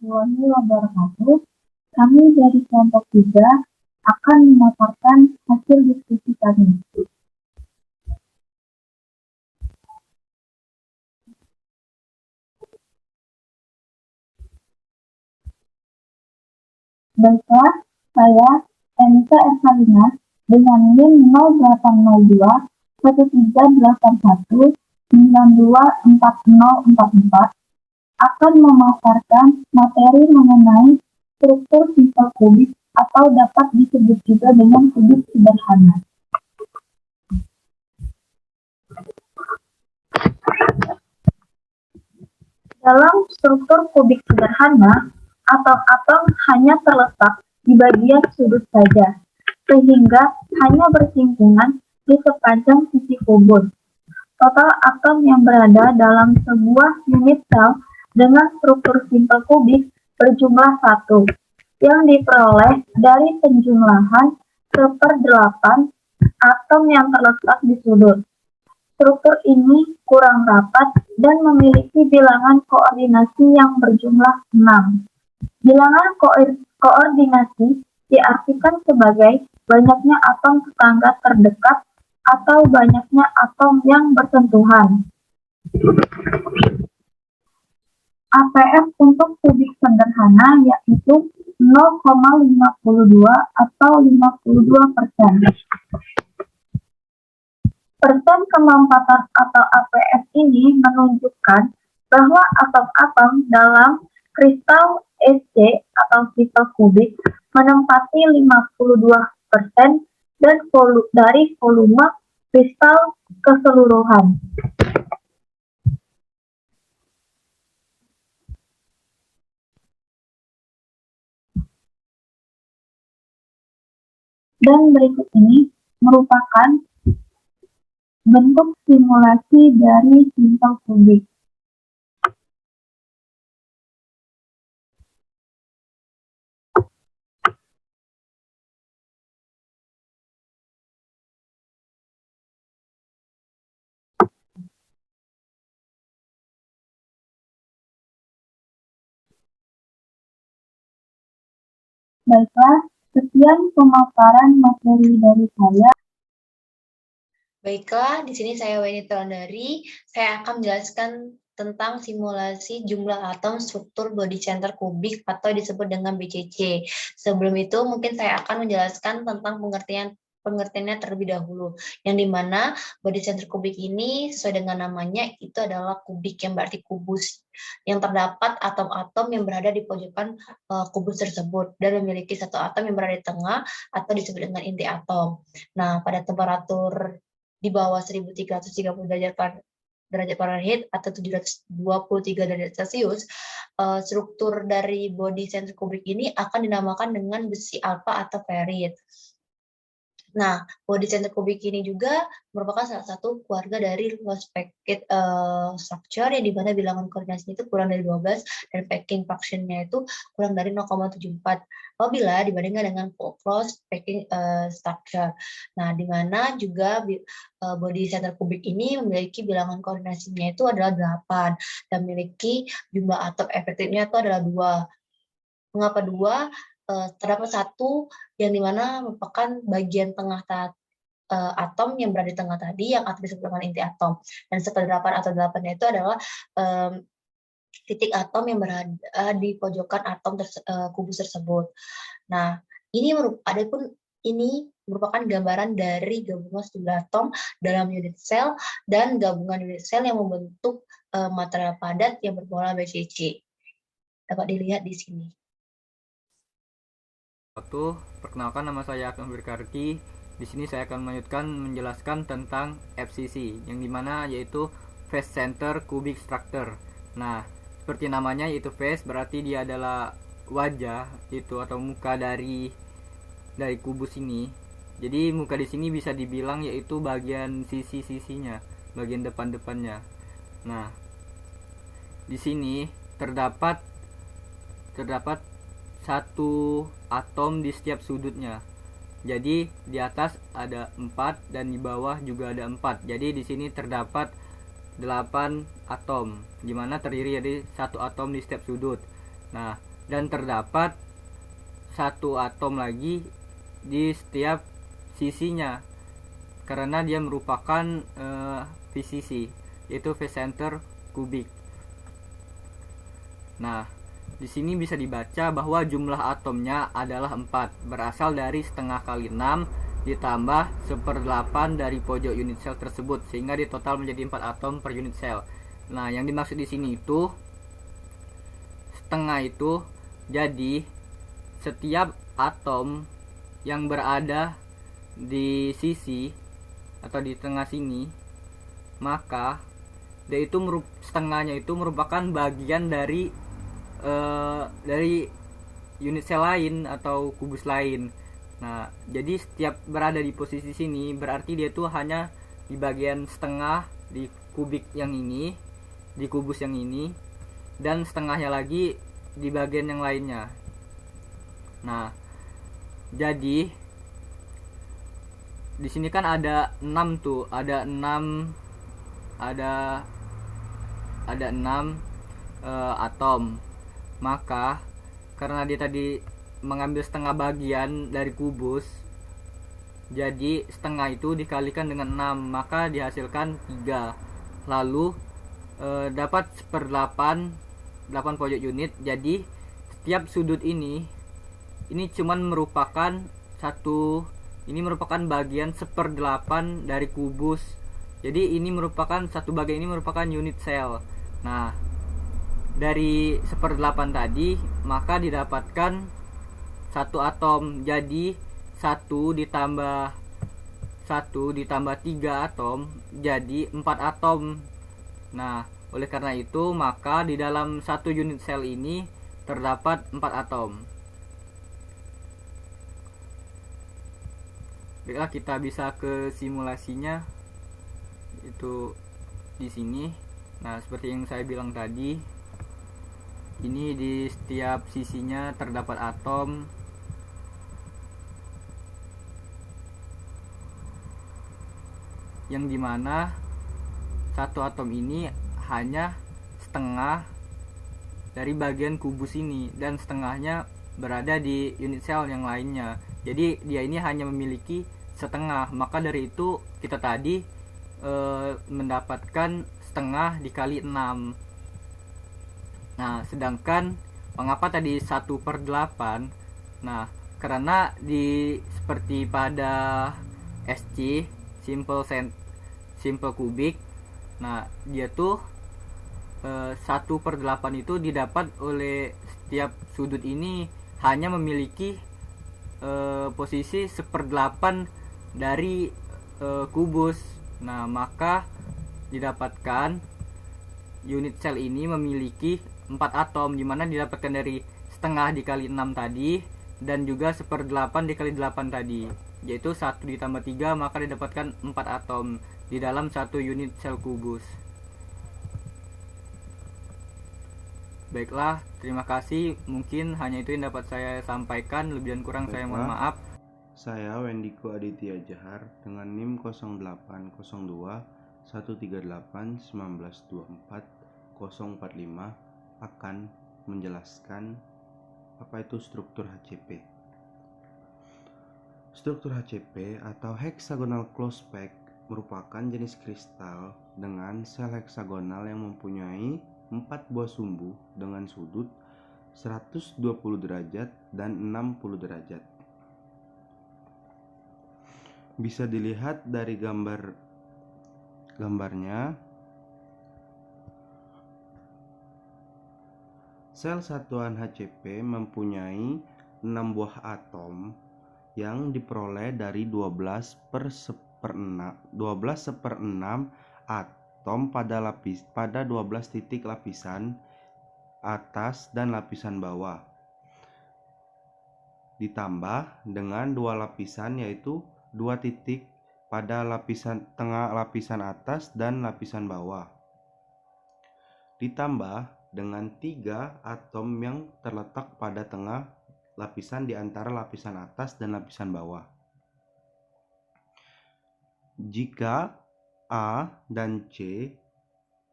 warahmatullahi wabarakatuh. Kami dari kelompok 3 akan memaparkan hasil diskusi kami. Baiklah, saya Enisa Ersalina dengan NIM 0802 1381 924044 akan memaparkan materi mengenai struktur simple kubik atau dapat disebut juga dengan kubik sederhana. Dalam struktur kubik sederhana, atom-atom hanya terletak di bagian sudut saja, sehingga hanya bersinggungan di sepanjang sisi kubus. Total atom yang berada dalam sebuah unit sel dengan struktur simple kubik berjumlah 1, yang diperoleh dari penjumlahan 1/8 atom yang terletak di sudut. Struktur ini kurang rapat dan memiliki bilangan koordinasi yang berjumlah 6. Bilangan koordinasi diartikan sebagai banyaknya atom tetangga terdekat atau banyaknya atom yang bersentuhan. APF untuk kubik sederhana yaitu 0,52 atau 52%. Persen kemampatan atau APF ini menunjukkan bahwa atom-atom dalam kristal SC atau kristal kubik menempati 52% dan dari volume kristal keseluruhan. Dan berikut ini merupakan bentuk simulasi dari simple kubik. Baiklah, sekian pemaparan materi dari saya. Baiklah, di sini saya Weni Telandari. Saya akan menjelaskan tentang simulasi jumlah atom struktur body center kubik atau disebut dengan BCC. Sebelum itu mungkin saya akan menjelaskan tentang pengertiannya terlebih dahulu, yang dimana body center kubik ini sesuai dengan namanya itu adalah kubik, yang berarti kubus, yang terdapat atom-atom yang berada di pojokan kubus tersebut dan memiliki satu atom yang berada di tengah atau disebut dengan inti atom. Nah, pada temperatur di bawah 1330 derajat Fahrenheit atau 723 derajat Celcius, struktur dari body center kubik ini akan dinamakan dengan besi alfa atau ferrit. Nah, body center kubik ini juga merupakan salah satu keluarga dari loose packet structure, yang dimana bilangan koordinasinya itu kurang dari 12 dan packing fraction-nya itu kurang dari 0,74 apabila dibandingkan dengan close packing structure. Nah, dimana juga body center kubik ini memiliki bilangan koordinasinya itu adalah 8 dan memiliki jumlah atom efektifnya itu adalah 2. Mengapa 2? Terdapat satu yang dimana merupakan bagian tengah atom yang berada di tengah tadi yang akan disebut dengan inti atom, dan 1/8 atau 8-nya itu adalah titik atom yang berada di pojokan atom kubus tersebut. Nah, ini merupakan gambaran dari gabungan sejumlah atom dalam unit sel dan gabungan unit sel yang membentuk material padat yang berpola BCC. Dapat dilihat di sini. Perkenalkan, nama saya Akmal Berkarki. Di sini saya akan menjelaskan tentang FCC, yang dimana yaitu Face Center Cubic Structure. Nah, seperti namanya yaitu face, berarti dia adalah wajah itu atau muka dari kubus ini. Jadi muka di sini bisa dibilang yaitu bagian sisi-sisinya, bagian depan-depannya. Nah, di sini terdapat satu atom di setiap sudutnya. Jadi di atas ada 4 dan di bawah juga ada 4. Jadi di sini terdapat 8 atom, dimana terdiri dari satu atom di setiap sudut. Nah, dan terdapat satu atom lagi di setiap sisinya karena dia merupakan VCC, yaitu phase center kubik. Nah, di sini bisa dibaca bahwa jumlah atomnya adalah 4, berasal dari setengah kali 6 ditambah 1/8 dari pojok unit sel tersebut, sehingga di total menjadi 4 atom per unit sel. Nah, yang dimaksud di sini itu setengah itu jadi setiap atom yang berada di sisi atau di tengah sini, maka dia itu setengahnya itu merupakan bagian dari unit sel lain atau kubus lain. Nah, jadi setiap berada di posisi sini berarti dia tuh hanya di bagian setengah di kubik yang ini, di kubus yang ini, dan setengahnya lagi di bagian yang lainnya. Nah, jadi di sini kan ada 6 tuh, ada 6 atom. Maka karena dia tadi mengambil setengah bagian dari kubus, jadi setengah itu dikalikan dengan 6, maka dihasilkan 3. Lalu dapat 1/8 pojok unit. Jadi setiap sudut ini cuman merupakan bagian 1/8 dari kubus. Jadi ini merupakan satu bagian, ini merupakan unit sel. Nah, dari 1/8 tadi maka didapatkan satu atom. Jadi 1 ditambah 3 atom jadi 4 atom. Nah, oleh karena itu maka di dalam satu unit sel ini terdapat 4 atom. Baiklah, kita bisa ke simulasinya itu di sini. Nah, seperti yang saya bilang tadi, ini di setiap sisinya terdapat atom. Yang dimana satu atom ini hanya setengah dari bagian kubus ini dan setengahnya berada di unit sel yang lainnya. Jadi dia ini hanya memiliki setengah, maka dari itu kita tadi mendapatkan setengah dikali 6. Nah, sedangkan mengapa tadi 1/8? Nah, karena seperti pada SC simple kubik, nah dia tuh 1/8 itu didapat oleh setiap sudut ini hanya memiliki posisi 1/8 dari kubus. Nah, maka didapatkan unit sel ini memiliki 4 atom, dimana didapatkan dari setengah dikali 6 tadi dan juga 1/8 dikali 8 tadi, yaitu 1 ditambah 3, maka didapatkan 4 atom di dalam satu unit sel kubus. Baiklah, terima kasih. Mungkin hanya itu yang dapat saya sampaikan. Lebih dan kurang saya mohon maaf. Saya Wendiko Aditya Jahar dengan NIM 0802 138 1924 045 akan menjelaskan apa itu struktur HCP. Struktur HCP atau hexagonal close pack merupakan jenis kristal dengan sel heksagonal yang mempunyai 4 buah sumbu dengan sudut 120 derajat dan 60 derajat. Bisa dilihat dari gambarnya. Sel satuan HCP mempunyai 6 buah atom yang diperoleh dari 12/6 atom pada 12 titik lapisan atas dan lapisan bawah, ditambah dengan 2 lapisan, yaitu 2 titik pada lapisan tengah, lapisan atas dan lapisan bawah, ditambah dengan 3 atom yang terletak pada tengah lapisan di antara lapisan atas dan lapisan bawah. Jika A dan C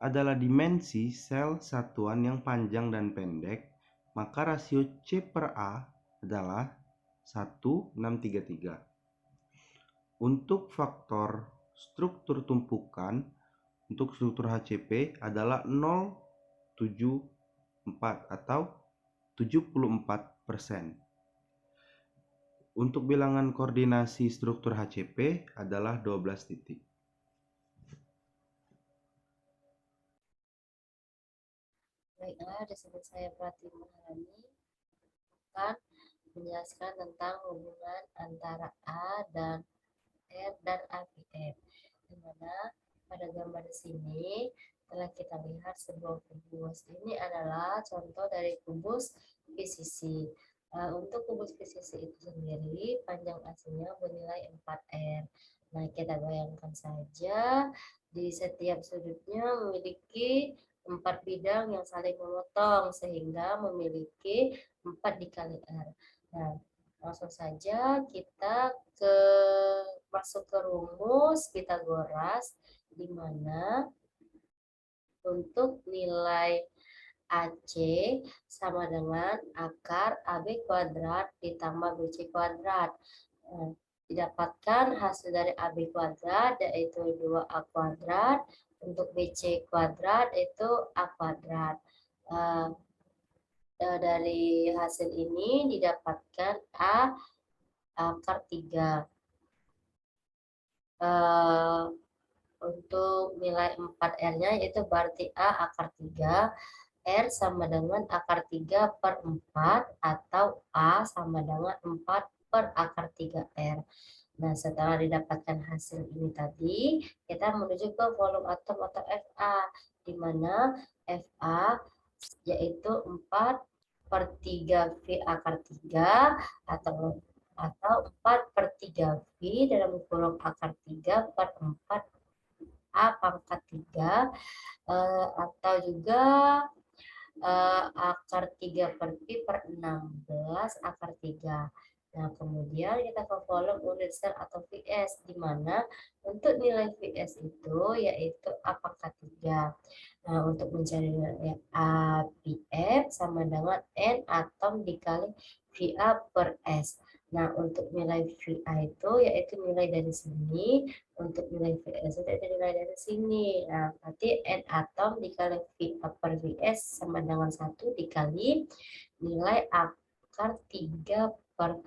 adalah dimensi sel satuan yang panjang dan pendek, maka rasio C per A adalah 1,633. Untuk faktor struktur tumpukan, untuk struktur HCP adalah 0,74 atau 74%. Untuk bilangan koordinasi struktur HCP adalah 12 titik. Baiklah, disebut saya Pratiwi Maharani akan menjelaskan tentang hubungan antara A dan R dan APF. Di mana pada gambar di sini telah kita lihat sebuah kubus. Ini adalah contoh dari kubus PCC. Untuk kubus PCC itu sendiri panjang AC-nya bernilai 4R. Nah, kita bayangkan saja di setiap sudutnya memiliki 4 bidang yang saling memotong sehingga memiliki 4 dikali R. Nah, langsung saja kita masuk ke rumus Pitagoras, di mana untuk nilai AC sama dengan akar AB kuadrat ditambah BC kuadrat. Didapatkan hasil dari AB kuadrat yaitu 2A kuadrat, untuk BC kuadrat itu A kuadrat. Dari hasil ini didapatkan A akar 3. Untuk nilai 4R-nya itu berarti A akar 3, R sama dengan akar 3 per 4, atau A sama dengan 4 per akar 3R. Nah, setelah didapatkan hasil ini tadi, kita menuju ke volume atom atau FA, di mana FA yaitu 4 per 3 V akar 3, atau 4 per 3 V dalam kurung akar 3 per 4 A pangkat 3, atau juga akar 3 per V per 16 akar 3. Nah, kemudian kita ke volume unit sel atau VS, di mana untuk nilai VS itu yaitu A pangkat 3. Nah, untuk mencari nilai APF sama dengan N atom dikali VA per S. Nah, untuk nilai VA itu yaitu nilai dari sini, untuk nilai VS itu nilai dari sini. Nah, berarti N atom dikali VA per VS sama dengan 1 dikali nilai akar 3 per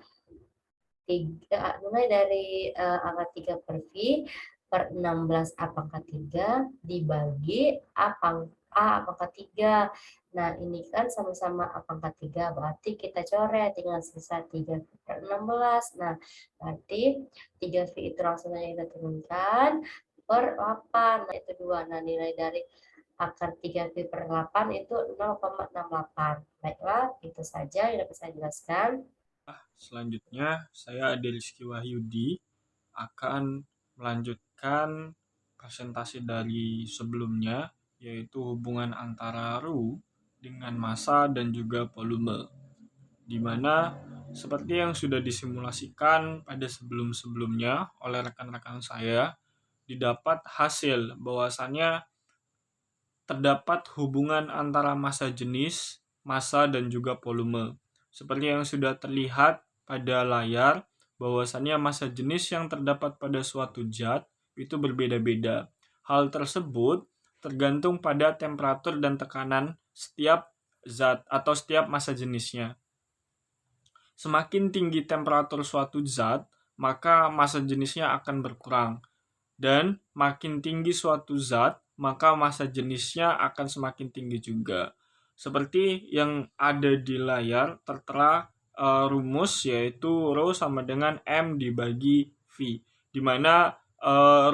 3, nilai dari akar 3 per V per 16 A pangkat 3 dibagi A pangkat 3. Nah, ini kan sama-sama A pangkat 3, berarti kita coret tinggal sisa 3 per 16. Nah, berarti 3V itu langsung saja kita turunkan per 8, nah itu 2. Nah, nilai dari akar 3V per 8 itu 0,68. Baiklah, itu saja yang dapat saya jelaskan. Selanjutnya, saya Ade Rizky Wahyudi akan melanjutkan presentasi dari sebelumnya, yaitu hubungan antara Ru dengan massa dan juga volume, di mana seperti yang sudah disimulasikan pada sebelum-sebelumnya oleh rekan-rekan saya, didapat hasil bahwasannya terdapat hubungan antara massa jenis, massa, dan juga volume. Seperti yang sudah terlihat pada layar, bahwasannya massa jenis yang terdapat pada suatu zat itu berbeda-beda. Hal tersebut tergantung pada temperatur dan tekanan setiap zat atau setiap massa jenisnya. Semakin tinggi temperatur suatu zat, maka massa jenisnya akan berkurang. Dan makin tinggi suatu zat, maka massa jenisnya akan semakin tinggi juga. Seperti yang ada di layar tertera rumus, yaitu Rho sama dengan M dibagi V, di mana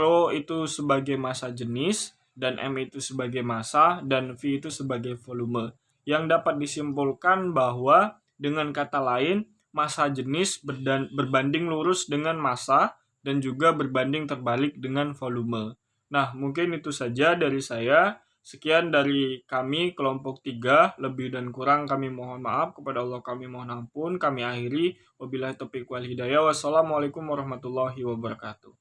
Rho itu sebagai massa jenis, dan M itu sebagai massa, dan V itu sebagai volume. Yang dapat disimpulkan bahwa dengan kata lain, massa jenis berbanding lurus dengan massa, dan juga berbanding terbalik dengan volume. Nah, mungkin itu saja dari saya. Sekian dari kami, kelompok 3. Lebih dan kurang kami mohon maaf. Kepada Allah kami mohon ampun. Kami akhiri. Wabillahi taufiq wal hidayah. Wassalamualaikum warahmatullahi wabarakatuh.